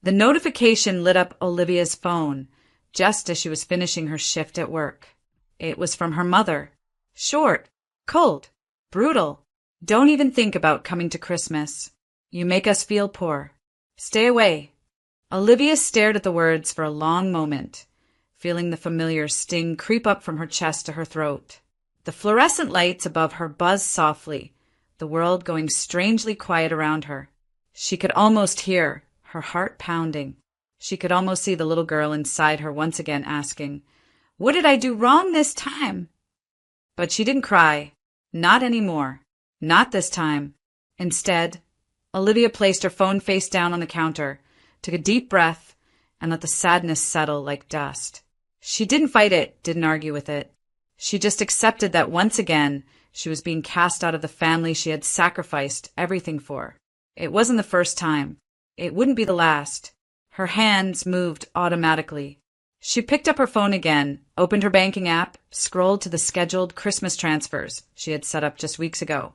The notification lit up Olivia's phone just as she was finishing her shift at work. It was from her mother. Short, cold, brutal. Don't even think about coming to Christmas. You make us feel poor. Stay away. Olivia stared at the words for a long moment, feeling the familiar sting creep up from her chest to her throat. The fluorescent lights above her buzzed softly, the world going strangely quiet around her. She could almost hear her heart pounding. She could almost see the little girl inside her once again asking, "What did I do wrong this time?" But she didn't cry. Not anymore. Not this time. Instead, Olivia placed her phone face down on the counter, took a deep breath, and let the sadness settle like dust. She didn't fight it, didn't argue with it. She just accepted that once again, she was being cast out of the family she had sacrificed everything for. It wasn't the first time. It wouldn't be the last. Her hands moved automatically. She picked up her phone again, opened her banking app, scrolled to the scheduled Christmas transfers she had set up just weeks ago.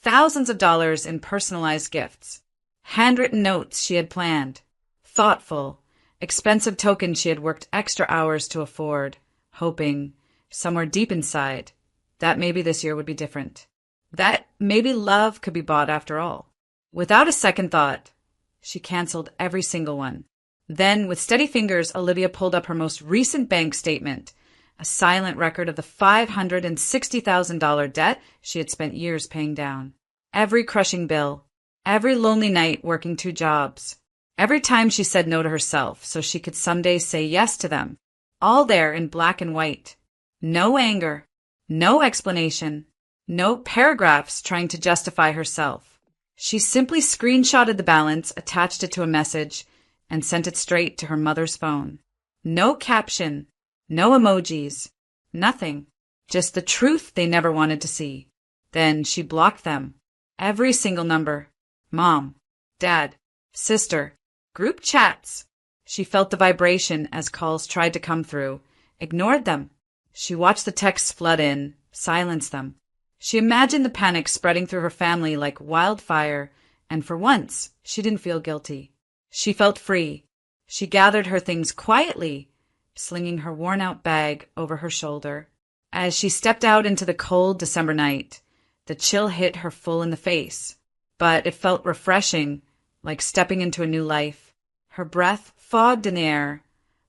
Thousands of dollars in personalized gifts. Handwritten notes she had planned. Thoughtful, expensive tokens she had worked extra hours to afford, hoping, somewhere deep inside, that maybe this year would be different. That maybe love could be bought after all. Without a second thought, she canceled every single one. Then, with steady fingers, Olivia pulled up her most recent bank statement, a silent record of the $560,000 debt she had spent years paying down. Every crushing bill, every lonely night working 2 jobs, every time she said no to herself so she could someday say yes to them, all there in black and white. No anger, no explanation, no paragraphs trying to justify herself. She simply screenshotted the balance, attached it to a message, and sent it straight to her mother's phone. No caption, no emojis, nothing. Just the truth they never wanted to see. Then she blocked them. Every single number. Mom, Dad, sister, group chats. She felt the vibration as calls tried to come through, ignored them. She watched the texts flood in, silenced them. She imagined the panic spreading through her family like wildfire, and for once, she didn't feel guilty. She felt free. She gathered her things quietly, slinging her worn-out bag over her shoulder. As she stepped out into the cold December night, the chill hit her full in the face, but it felt refreshing, like stepping into a new life. Her breath fogged in the air,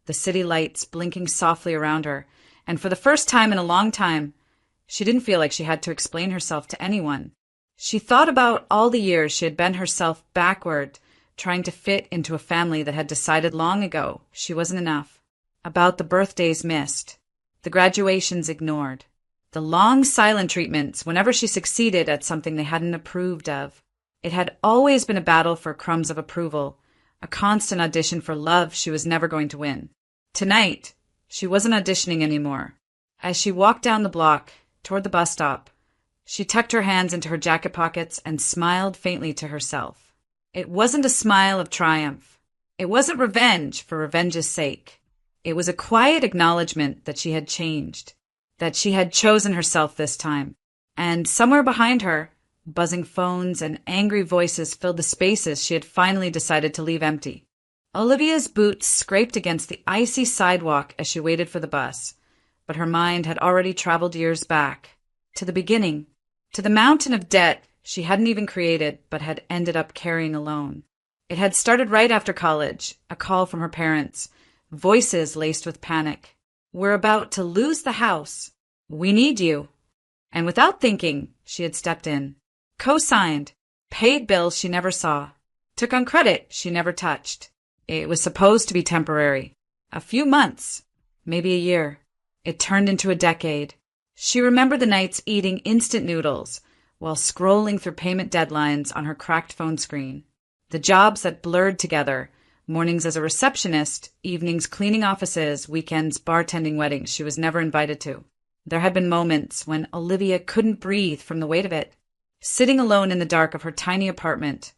the city lights blinking softly around her, and for the first time in a long time, she didn't feel like she had to explain herself to anyone. She thought about all the years she had bent herself backward, trying to fit into a family that had decided long ago she wasn't enough. About the birthdays missed, the graduations ignored, the long silent treatments whenever she succeeded at something they hadn't approved of. It had always been a battle for crumbs of approval, a constant audition for love she was never going to win. Tonight, she wasn't auditioning anymore. As she walked down the block, toward the bus stop, she tucked her hands into her jacket pockets and smiled faintly to herself. It wasn't a smile of triumph. It wasn't revenge for revenge's sake. It was a quiet acknowledgement that she had changed, that she had chosen herself this time. And somewhere behind her, buzzing phones and angry voices filled the spaces she had finally decided to leave empty. Olivia's boots scraped against the icy sidewalk as she waited for the bus. But her mind had already traveled years back, to the beginning, to the mountain of debt she hadn't even created but had ended up carrying alone. It had started right after college, a call from her parents, voices laced with panic. "We're about to lose the house. We need you." And without thinking, she had stepped in, co-signed, paid bills she never saw, took on credit she never touched. It was supposed to be temporary. A few months, maybe a year. It turned into a decade. She remembered the nights eating instant noodles while scrolling through payment deadlines on her cracked phone screen. The jobs that blurred together, mornings as a receptionist, evenings cleaning offices, weekends bartending weddings she was never invited to. There had been moments when Olivia couldn't breathe from the weight of it, sitting alone in the dark of her tiny apartment,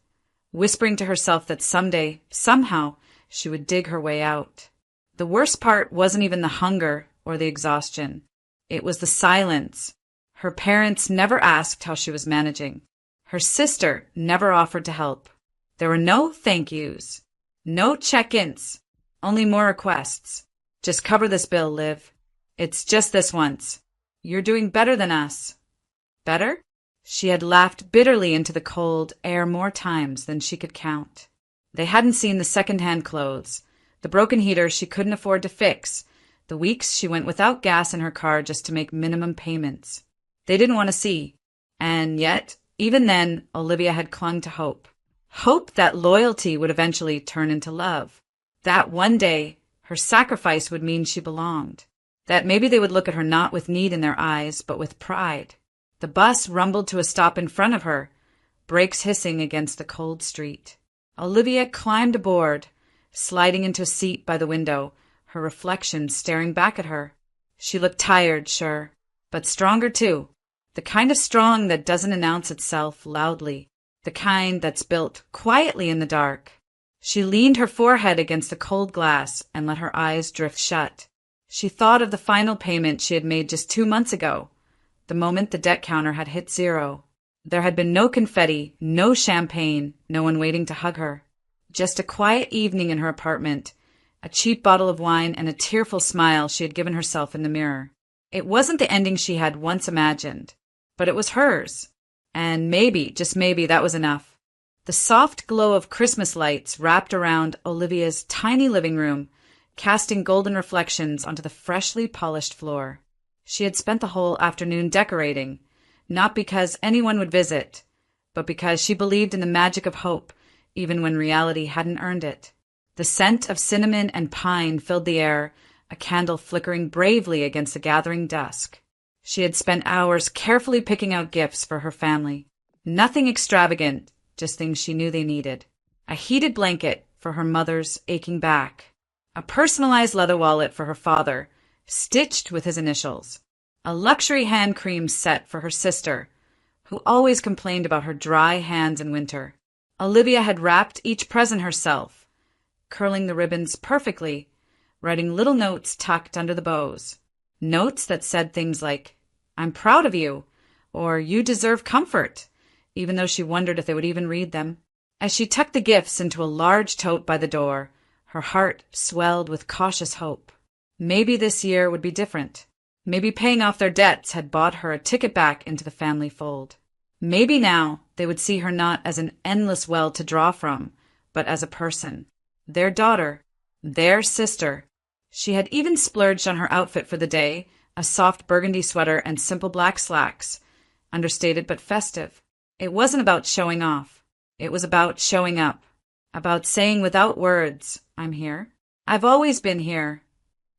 whispering to herself that someday, somehow, she would dig her way out. The worst part wasn't even the hunger or the exhaustion. It was the silence. Her parents never asked how she was managing. Her sister never offered to help. There were no thank yous. No check-ins. Only more requests. Just cover this bill, Liv. It's just this once. You're doing better than us. Better? She had laughed bitterly into the cold air more times than she could count. They hadn't seen the second-hand clothes, the broken heater she couldn't afford to fix, the weeks she went without gas in her car just to make minimum payments. They didn't want to see. And yet, even then, Olivia had clung to hope. Hope that loyalty would eventually turn into love. That one day, her sacrifice would mean she belonged. That maybe they would look at her not with need in their eyes, but with pride. The bus rumbled to a stop in front of her, brakes hissing against the cold street. Olivia climbed aboard, sliding into a seat by the window, her reflection staring back at her. She looked tired, sure, but stronger too. The kind of strong that doesn't announce itself loudly. The kind that's built quietly in the dark. She leaned her forehead against the cold glass and let her eyes drift shut. She thought of the final payment she had made just 2 months ago, the moment the debt counter had hit 0. There had been no confetti, no champagne, no one waiting to hug her. Just a quiet evening in her apartment, a cheap bottle of wine and a tearful smile she had given herself in the mirror. It wasn't the ending she had once imagined, but it was hers. And maybe, just maybe, that was enough. The soft glow of Christmas lights wrapped around Olivia's tiny living room, casting golden reflections onto the freshly polished floor. She had spent the whole afternoon decorating, not because anyone would visit, but because she believed in the magic of hope, even when reality hadn't earned it. The scent of cinnamon and pine filled the air, a candle flickering bravely against the gathering dusk. She had spent hours carefully picking out gifts for her family. Nothing extravagant, just things she knew they needed. A heated blanket for her mother's aching back. A personalized leather wallet for her father, stitched with his initials. A luxury hand cream set for her sister, who always complained about her dry hands in winter. Olivia had wrapped each present herself, curling the ribbons perfectly, writing little notes tucked under the bows. Notes that said things like, "I'm proud of you," or "You deserve comfort," even though she wondered if they would even read them. As she tucked the gifts into a large tote by the door, her heart swelled with cautious hope. Maybe this year would be different. Maybe paying off their debts had bought her a ticket back into the family fold. Maybe now they would see her not as an endless well to draw from, but as a person. Their daughter. Their sister. She had even splurged on her outfit for the day, a soft burgundy sweater and simple black slacks, understated but festive. It wasn't about showing off. It was about showing up. About saying without words, "I'm here. I've always been here."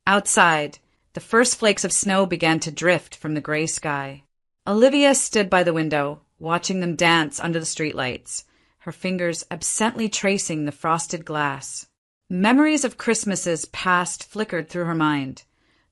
Outside, the first flakes of snow began to drift from the gray sky. Olivia stood by the window, watching them dance under the streetlights, her fingers absently tracing the frosted glass. Memories of Christmases past flickered through her mind,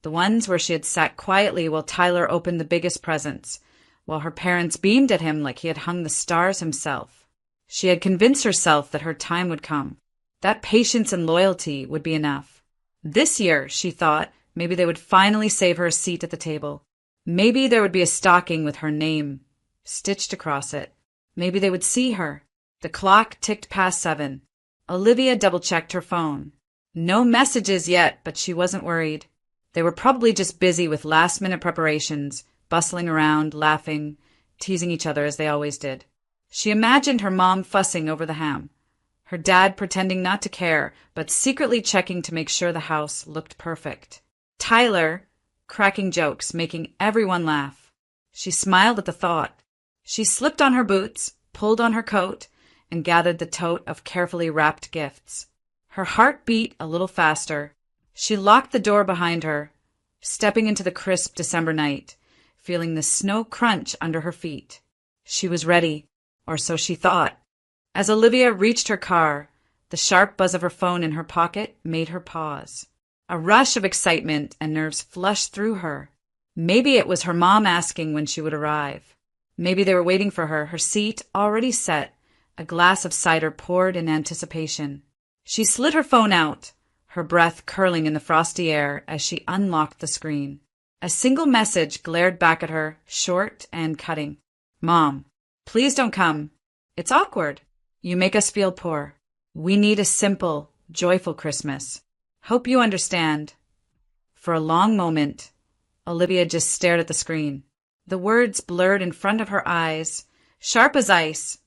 the ones where she had sat quietly while Tyler opened the biggest presents, while her parents beamed at him like he had hung the stars himself. She had convinced herself that her time would come, that patience and loyalty would be enough. This year, she thought, maybe they would finally save her a seat at the table. Maybe there would be a stocking with her name stitched across it. Maybe they would see her. The clock ticked past 7. Olivia double-checked her phone. No messages yet, but she wasn't worried. They were probably just busy with last-minute preparations, bustling around, laughing, teasing each other as they always did. She imagined her mom fussing over the ham, her dad pretending not to care, but secretly checking to make sure the house looked perfect. Tyler, cracking jokes, making everyone laugh. She smiled at the thought. She slipped on her boots, pulled on her coat, and gathered the tote of carefully wrapped gifts. Her heart beat a little faster. She locked the door behind her, stepping into the crisp December night, feeling the snow crunch under her feet. She was ready, or so she thought. As Olivia reached her car, the sharp buzz of her phone in her pocket made her pause. A rush of excitement and nerves flushed through her. Maybe it was her mom asking when she would arrive. Maybe they were waiting for her, her seat already set, a glass of cider poured in anticipation. She slid her phone out, her breath curling in the frosty air as she unlocked the screen. A single message glared back at her, short and cutting. "Mom, please don't come. It's awkward. You make us feel poor. We need a simple, joyful Christmas. Hope you understand. For a long moment, Olivia just stared at the screen. The words blurred in front of her eyes, sharp as ice,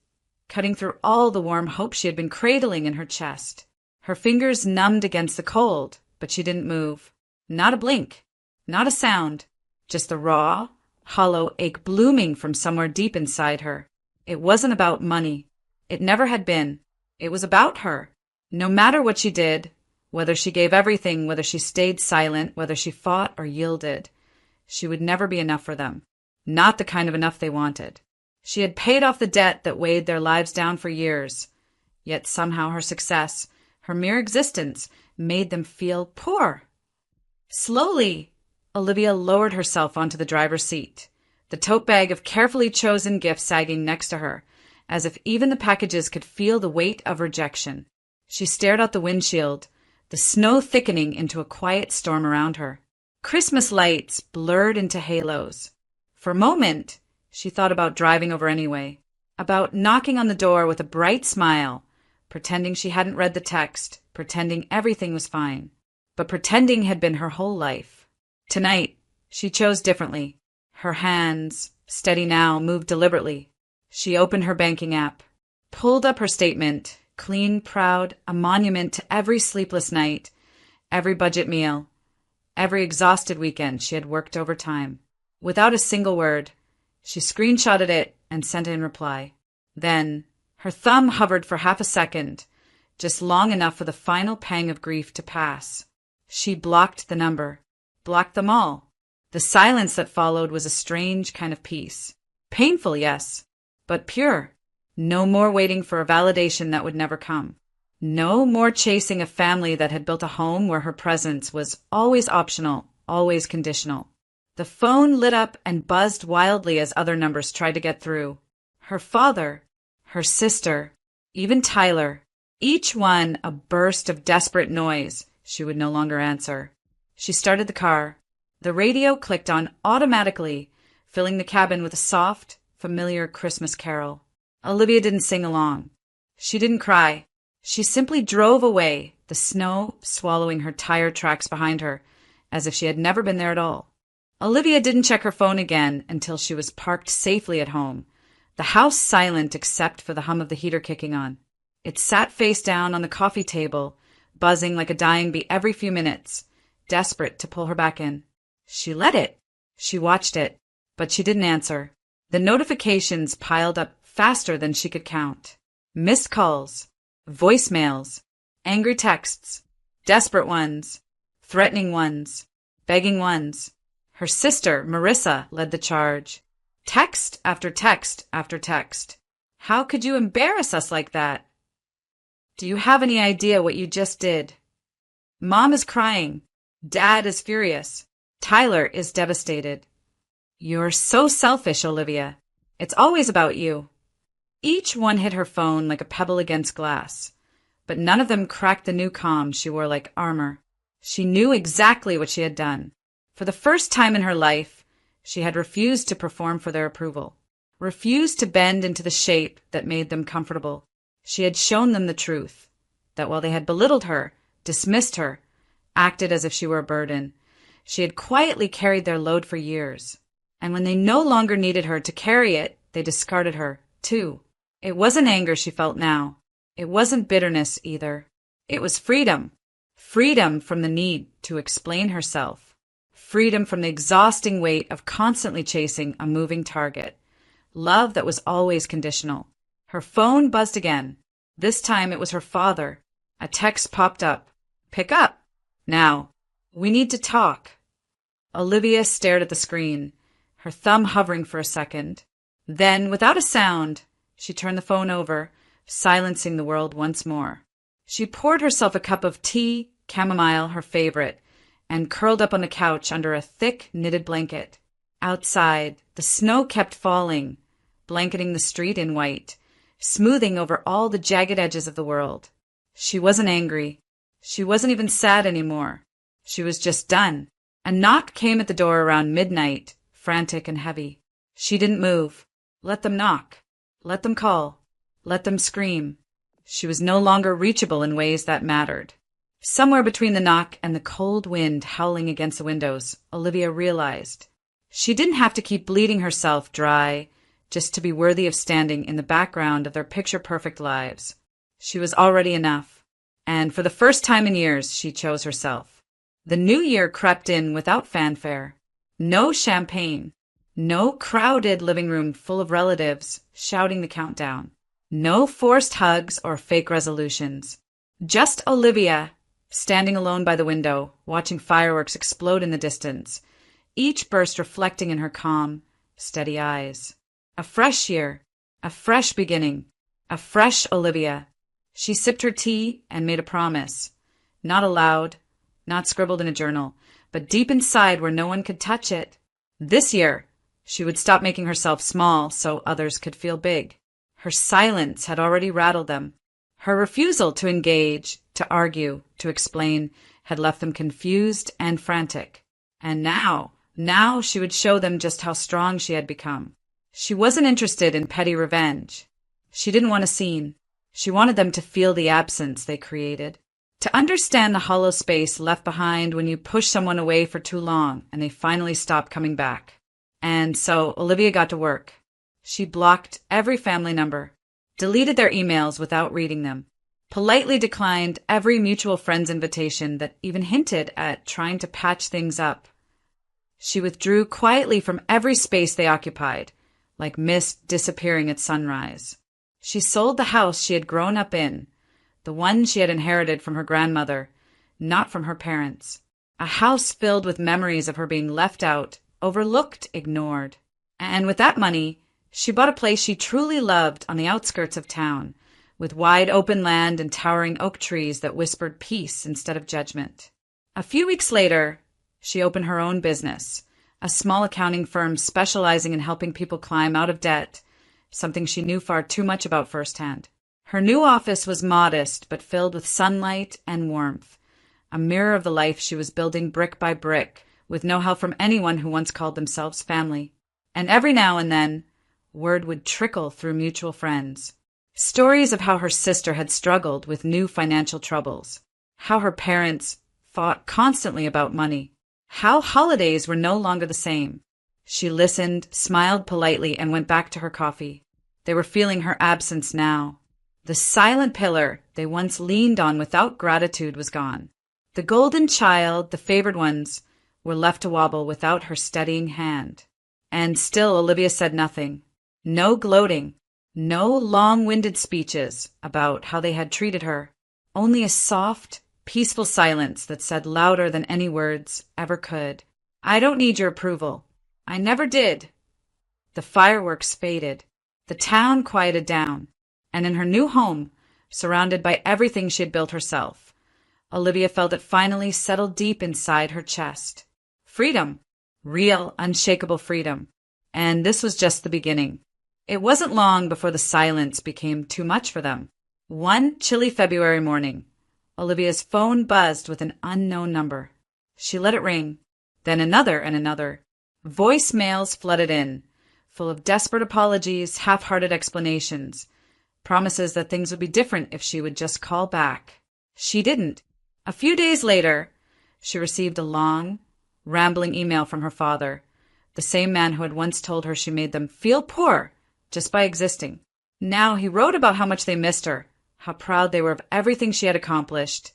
cutting through all the warm hope she had been cradling in her chest. Her fingers numbed against the cold, but she didn't move. Not a blink, not a sound, just the raw, hollow ache blooming from somewhere deep inside her. It wasn't about money. It never had been. It was about her. No matter what she did, whether she gave everything, whether she stayed silent, whether she fought or yielded, she would never be enough for them. Not the kind of enough they wanted. She had paid off the debt that weighed their lives down for years. Yet somehow her success, her mere existence, made them feel poor. Slowly, Olivia lowered herself onto the driver's seat, the tote bag of carefully chosen gifts sagging next to her, as if even the packages could feel the weight of rejection. She stared out the windshield, the snow thickening into a quiet storm around her. Christmas lights blurred into halos. For a moment, she thought about driving over anyway, about knocking on the door with a bright smile, pretending she hadn't read the text, pretending everything was fine. But pretending had been her whole life. Tonight, she chose differently. Her hands, steady now, moved deliberately. She opened her banking app, pulled up her statement, clean, proud, a monument to every sleepless night, every budget meal, every exhausted weekend she had worked overtime. Without a single word, she screenshotted it and sent it in reply. Then, her thumb hovered for half a second, just long enough for the final pang of grief to pass. She blocked the number, blocked them all. The silence that followed was a strange kind of peace. Painful, yes, but pure. No more waiting for a validation that would never come. No more chasing a family that had built a home where her presence was always optional, always conditional. The phone lit up and buzzed wildly as other numbers tried to get through. Her father, her sister, even Tyler, each one a burst of desperate noise she would no longer answer. She started the car. The radio clicked on automatically, filling the cabin with a soft, familiar Christmas carol. Olivia didn't sing along. She didn't cry. She simply drove away, the snow swallowing her tire tracks behind her, as if she had never been there at all. Olivia didn't check her phone again until she was parked safely at home, the house silent except for the hum of the heater kicking on. It sat face down on the coffee table, buzzing like a dying bee every few minutes, desperate to pull her back in. She let it. She watched it, but she didn't answer. The notifications piled up faster than she could count. Missed calls, voicemails, angry texts, desperate ones, threatening ones, begging ones. Her sister, Marissa, led the charge. Text after text after text. How could you embarrass us like that? Do you have any idea what you just did? Mom is crying. Dad is furious. Tyler is devastated. You're so selfish, Olivia. It's always about you. Each one hit her phone like a pebble against glass, but none of them cracked the new calm she wore like armor. She knew exactly what she had done. For the first time in her life, she had refused to perform for their approval, refused to bend into the shape that made them comfortable. She had shown them the truth, that while they had belittled her, dismissed her, acted as if she were a burden, she had quietly carried their load for years. And when they no longer needed her to carry it, they discarded her, too. It wasn't anger she felt now. It wasn't bitterness either. It was freedom. Freedom from the need to explain herself. Freedom from the exhausting weight of constantly chasing a moving target. Love that was always conditional. Her phone buzzed again. This time it was her father. A text popped up. Pick up. Now. We need to talk. Olivia stared at the screen, her thumb hovering for a second. Then, without a sound, she turned the phone over, silencing the world once more. She poured herself a cup of tea, chamomile, her favorite, and curled up on the couch under a thick knitted blanket. Outside, the snow kept falling, blanketing the street in white, smoothing over all the jagged edges of the world. She wasn't angry. She wasn't even sad anymore. She was just done. A knock came at the door around midnight, frantic and heavy. She didn't move. Let them knock. Let them call. Let them scream. She was no longer reachable in ways that mattered. Somewhere between the knock and the cold wind howling against the windows, Olivia realized she didn't have to keep bleeding herself dry just to be worthy of standing in the background of their picture-perfect lives. She was already enough, and for the first time in years, she chose herself. The new year crept in without fanfare. No champagne. No crowded living room full of relatives shouting the countdown. No forced hugs or fake resolutions. Just Olivia, standing alone by the window, watching fireworks explode in the distance, each burst reflecting in her calm, steady eyes. A fresh year, a fresh beginning, a fresh Olivia. She sipped her tea and made a promise. Not aloud, not scribbled in a journal, but deep inside where no one could touch it. This year, she would stop making herself small so others could feel big. Her silence had already rattled them. Her refusal to engage, to argue, to explain, had left them confused and frantic. And now she would show them just how strong she had become. She wasn't interested in petty revenge. She didn't want a scene. She wanted them to feel the absence they created, to understand the hollow space left behind when you push someone away for too long and they finally stop coming back. And so Olivia got to work. She blocked every family number, deleted their emails without reading them, politely declined every mutual friend's invitation that even hinted at trying to patch things up. She withdrew quietly from every space they occupied, like mist disappearing at sunrise. She sold the house she had grown up in, the one she had inherited from her grandmother, not from her parents. A house filled with memories of her being left out, overlooked, ignored. And with that money, she bought a place she truly loved on the outskirts of town, with wide open land and towering oak trees that whispered peace instead of judgment. A few weeks later, she opened her own business, a small accounting firm specializing in helping people climb out of debt, something she knew far too much about firsthand. Her new office was modest but filled with sunlight and warmth, a mirror of the life she was building brick by brick, with no help from anyone who once called themselves family. And every now and then, word would trickle through mutual friends. Stories of how her sister had struggled with new financial troubles, how her parents fought constantly about money, how holidays were no longer the same. She listened, smiled politely, and went back to her coffee. They were feeling her absence now. The silent pillar they once leaned on without gratitude was gone. The golden child, the favored ones, were left to wobble without her steadying hand. And still Olivia said nothing. No gloating, no long-winded speeches about how they had treated her. Only a soft, peaceful silence that said louder than any words ever could, "I don't need your approval. I never did." The fireworks faded. The town quieted down. And in her new home, surrounded by everything she had built herself, Olivia felt it finally settled deep inside her chest. Freedom. Real, unshakable freedom. And this was just the beginning. It wasn't long before the silence became too much for them. One chilly February morning, Olivia's phone buzzed with an unknown number. She let it ring, then another and another. Voicemails flooded in, full of desperate apologies, half-hearted explanations, promises that things would be different if she would just call back. She didn't. A few days later, she received a long, rambling email from her father, the same man who had once told her she made them feel poor just by existing. Now he wrote about how much they missed her, how proud they were of everything she had accomplished,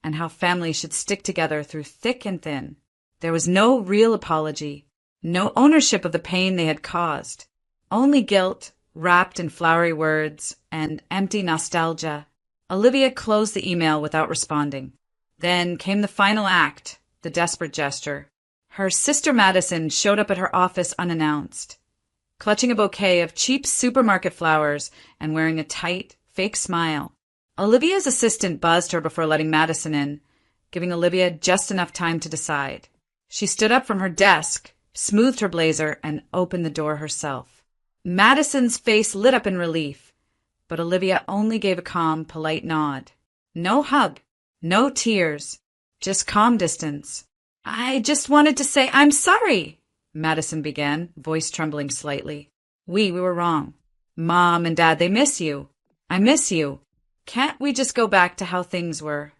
and how families should stick together through thick and thin. There was no real apology, no ownership of the pain they had caused, only guilt wrapped in flowery words and empty nostalgia. Olivia closed the email without responding. Then came the final act, the desperate gesture. Her sister Madison showed up at her office unannounced, clutching a bouquet of cheap supermarket flowers and wearing a tight, fake smile. Olivia's assistant buzzed her before letting Madison in, giving Olivia just enough time to decide. She stood up from her desk, smoothed her blazer, and opened the door herself. Madison's face lit up in relief, but Olivia only gave a calm, polite nod. No hug, no tears, just calm distance. "I just wanted to say I'm sorry," Madison began, voice trembling slightly. We were wrong. Mom and Dad, they miss you. I miss you. Can't we just go back to how things were?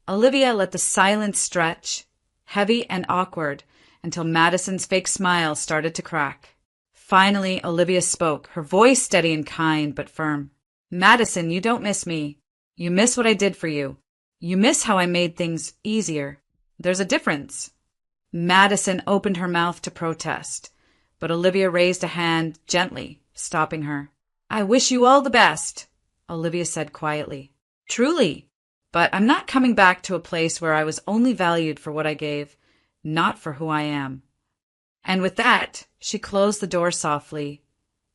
Olivia let the silence stretch, heavy and awkward, until Madison's fake smile started to crack. Finally, Olivia spoke, her voice steady and kind but firm. Madison, you don't miss me. You miss what I did for you. You miss how I made things easier. There's a difference. Madison opened her mouth to protest, but Olivia raised a hand gently, stopping her. I wish you all the best, Olivia said quietly. Truly, but I'm not coming back to a place where I was only valued for what I gave, not for who I am. And with that, she closed the door softly,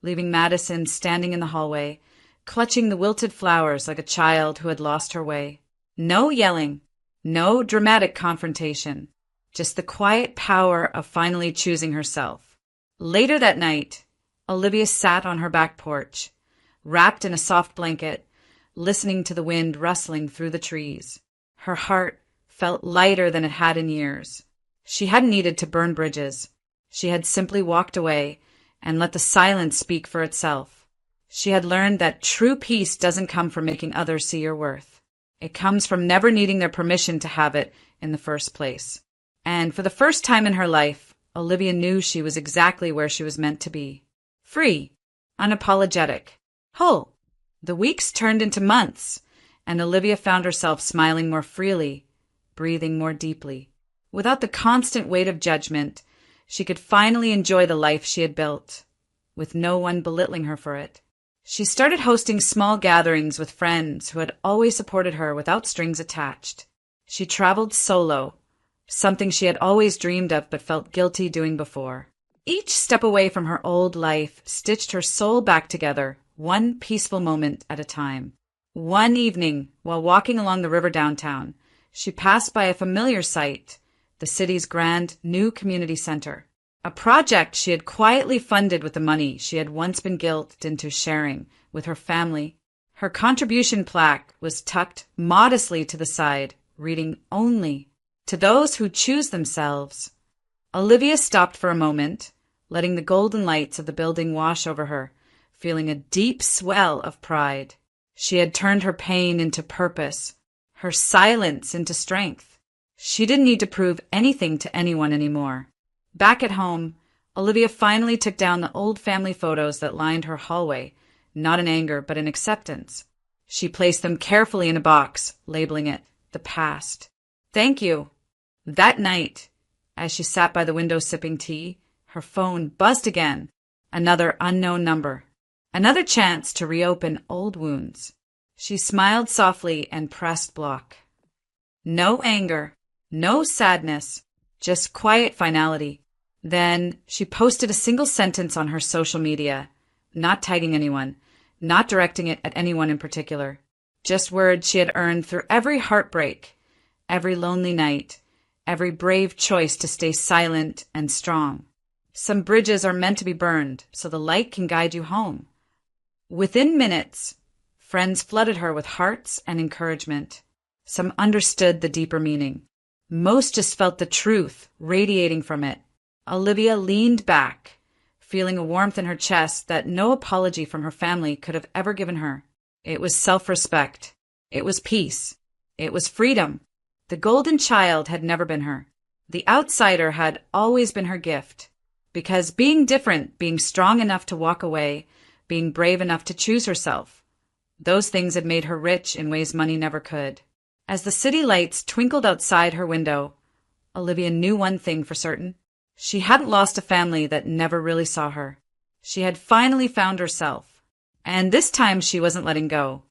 leaving Madison standing in the hallway, clutching the wilted flowers like a child who had lost her way. No yelling, no dramatic confrontation, just the quiet power of finally choosing herself. Later that night, Olivia sat on her back porch, wrapped in a soft blanket, listening to the wind rustling through the trees. Her heart felt lighter than it had in years. She hadn't needed to burn bridges. She had simply walked away and let the silence speak for itself. She had learned that true peace doesn't come from making others see your worth. It comes from never needing their permission to have it in the first place. And for the first time in her life, Olivia knew she was exactly where she was meant to be. Free, unapologetic, whole. The weeks turned into months, and Olivia found herself smiling more freely, breathing more deeply. Without the constant weight of judgment, she could finally enjoy the life she had built, with no one belittling her for it. She started hosting small gatherings with friends who had always supported her without strings attached. She traveled solo, something she had always dreamed of but felt guilty doing before. Each step away from her old life stitched her soul back together, one peaceful moment at a time. One evening, while walking along the river downtown, she passed by a familiar sight, the city's grand new community center. A project she had quietly funded with the money she had once been guilted into sharing with her family. Her contribution plaque was tucked modestly to the side, reading only, "To those who choose themselves." Olivia stopped for a moment, letting the golden lights of the building wash over her, feeling a deep swell of pride. She had turned her pain into purpose, her silence into strength. She didn't need to prove anything to anyone anymore. Back at home, Olivia finally took down the old family photos that lined her hallway, not in anger but in acceptance. She placed them carefully in a box, labeling it the past. Thank you. That night, as she sat by the window sipping tea, her phone buzzed again. Another unknown number. Another chance to reopen old wounds. She smiled softly and pressed block. No anger, no sadness, just quiet finality. Then she posted a single sentence on her social media, not tagging anyone, not directing it at anyone in particular. Just words she had earned through every heartbreak, every lonely night, every brave choice to stay silent and strong. Some bridges are meant to be burned so the light can guide you home. Within minutes, friends flooded her with hearts and encouragement. Some understood the deeper meaning. Most just felt the truth radiating from it. Olivia leaned back, feeling a warmth in her chest that no apology from her family could have ever given her. It was self-respect. It was peace. It was freedom. The golden child had never been her. The outsider had always been her gift. Because being different, being strong enough to walk away, being brave enough to choose herself, those things had made her rich in ways money never could. As the city lights twinkled outside her window, Olivia knew one thing for certain. She hadn't lost a family that never really saw her. She had finally found herself. And this time she wasn't letting go.